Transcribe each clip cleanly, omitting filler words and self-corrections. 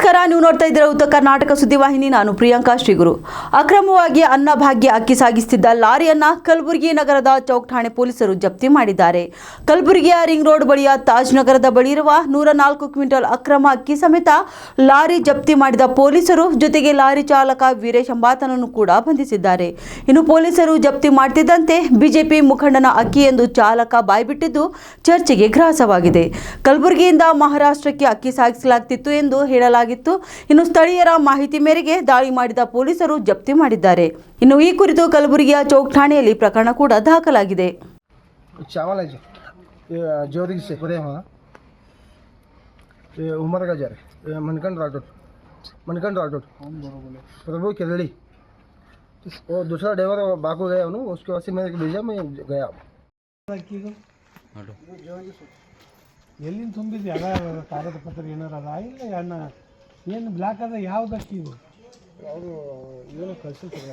ನಮಸ್ಕಾರ, ನೀವು ನೋಡ್ತಾ ಇದ್ದೀರಾ ಉತ್ತರ ಕರ್ನಾಟಕ ಸುದ್ದಿವಾಹಿನಿ. ನಾನು ಪ್ರಿಯಾಂಕಾ ಶ್ರೀಗುರು. ಅಕ್ರಮವಾಗಿ ಅನ್ನಭಾಗ್ಯ ಅಕ್ಕಿ ಸಾಗಿಸುತ್ತಿದ್ದ ಲಾರಿಯನ್ನ ಕಲಬುರಗಿ ನಗರದ ಚೌಕ್ ಠಾಣೆ ಪೊಲೀಸರು ಜಪ್ತಿ ಮಾಡಿದ್ದಾರೆ. ಕಲಬುರಗಿಯ ರಿಂಗ್ ರೋಡ್ ಬಳಿಯ ತಾಜ್ ನಗರದ ಬಳಿ ಇರುವ 104 ಕ್ವಿಂಟಲ್ ಅಕ್ರಮ ಅಕ್ಕಿ ಸಮೇತ ಲಾರಿ ಜಪ್ತಿ ಮಾಡಿದ ಪೊಲೀಸರು ಜೊತೆಗೆ ಲಾರಿ ಚಾಲಕ ವೀರೇಶ್ ಎಂಬಾತನನ್ನು ಕೂಡ ಬಂಧಿಸಿದ್ದಾರೆ. ಇನ್ನು ಪೊಲೀಸರು ಜಪ್ತಿ ಮಾಡ್ತಿದ್ದಂತೆ ಬಿಜೆಪಿ ಮುಖಂಡನ ಅಕ್ಕಿ ಎಂದು ಚಾಲಕ ಬಾಯ್ಬಿಟ್ಟಿದ್ದು ಚರ್ಚೆಗೆ ಗ್ರಾಸವಾಗಿದೆ. ಕಲಬುರಗಿಯಿಂದ ಮಹಾರಾಷ್ಟ್ರಕ್ಕೆ ಅಕ್ಕಿ ಸಾಗಿಸಲಾಗುತ್ತಿತ್ತು ಎಂದು ಹೇಳಲಾಗಿತ್ತು. ಇನ್ನು ಸ್ಥಳೀಯರ ಮಾಹಿತಿ ಮೇರೆಗೆ ದಾಳಿ ಮಾಡಿದ ಪೊಲೀಸರು ಜಪ್ತಿ ಮಾಡಿದ್ದಾರೆ. ಇನ್ನು ಈ ಕುರಿತು ಕಲಬುರಗಿಯ ಚೌಕ್ ಠಾಣೆಯಲ್ಲಿ ಪ್ರಕರಣ ಕೂಡ ದಾಖಲಾಗಿದೆ. चावल है जी, ये ज्योति से परे वहाँ ये उमर का जार मनकंड राठौड़ प्रभु केरली वो दूसरा ड्राइवर बाकू गया उन्होंने उसके वजह से मैंने भेजा, मैं गया. ಎಲ್ಲಿಂದ ತುಂಬಿದ್ವಿ ಅದ ಕಾಗದ ಪತ್ರ ಏನಾರ ಅದ ಇಲ್ಲ ಅಣ್ಣ ಏನು ಬ್ಲ್ಯಾಕ್ ಅದ ಯಾವ್ದು ಅಕ್ಕಿ ಇದು ಅವರು ಏನು ಕಳಿಸಿಲ್ಲ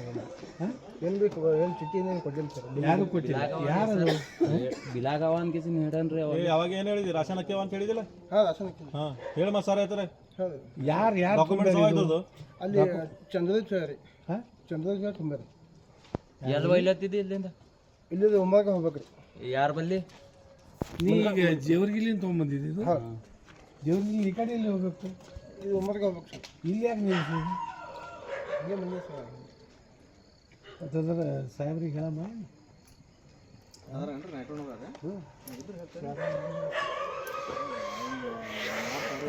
ಏನು ಬೇಕು ಏನು ಚಿಟ್ಟಿ ಏನು ಕೊಟ್ಟಿಲ್ಲ ಸರ್. ಯಾರು ಕೊಟ್ಟಿಲ್ಲ, ಯಾರು ಬಿಲಾಗವ ಅನ್ಕೇಸಿ ಹೇಳ್ರಿ. ಅವಾಗ ಏನು ಹೇಳಿದ್ರಿ? ರಾಶನ್ ಅಕ್ಕಿ ಅಂತ ಹೇಳಿದಿಲ್ಲ? ಹಾಂ ರಾಶನ್ ಹಾಂ ಹೇಳಿ ಮತ್ತೆ ಸರ್ ಆಯ್ತಾರೆ. ಯಾರು ಡಾಕ್ಯುಮೆಂಟ್ಸ್ ಇದ್ರದ್ದು ಅಲ್ಲಿ ಚಂದ್ರದೂತ್ ರೀ, ಹಾಂ ಚಂದ್ರದೂತ್ ತುಂಬ ರೀ. ಎಲ್ಲಿ ಬೈಲತ್ತಿದ್ದಿ? ಇಲ್ಲಿಂದ ಇಲ್ಲಿಂದ ಉಮ್ಮರ್ಗೆ ಹೋಗ್ಬೇಕು ರೀ. ಯಾರ ಬಲ್ಲಿ? ನೀಗ ಜೇವರ್ಗಿಲಿಂದ ತೊಗೊಂಬಂದಿದ್ದು ಇದು? ಹಾಂ ಜೇವರ್ಗಿಲಿ ಈ ಕಡೆ ಎಲ್ಲಿ ಹೋಗ್ಬೇಕು? ಇದು ಉಮ್ಮರ್ಗೆ ಹೋಗ್ಬೇಕು ಸರ್. ಇಲ್ಲಿ ಯಾಕೆ ನಿಲ್ಸಿ ಹಂಗೆ ಮಂದಿ ಸರ್ ಅಂತಂದ್ರೆ ಸಾಹೇಬ್ರಿಗೆ ಹೇಳಮ್ಮ. ಹ್ಞೂ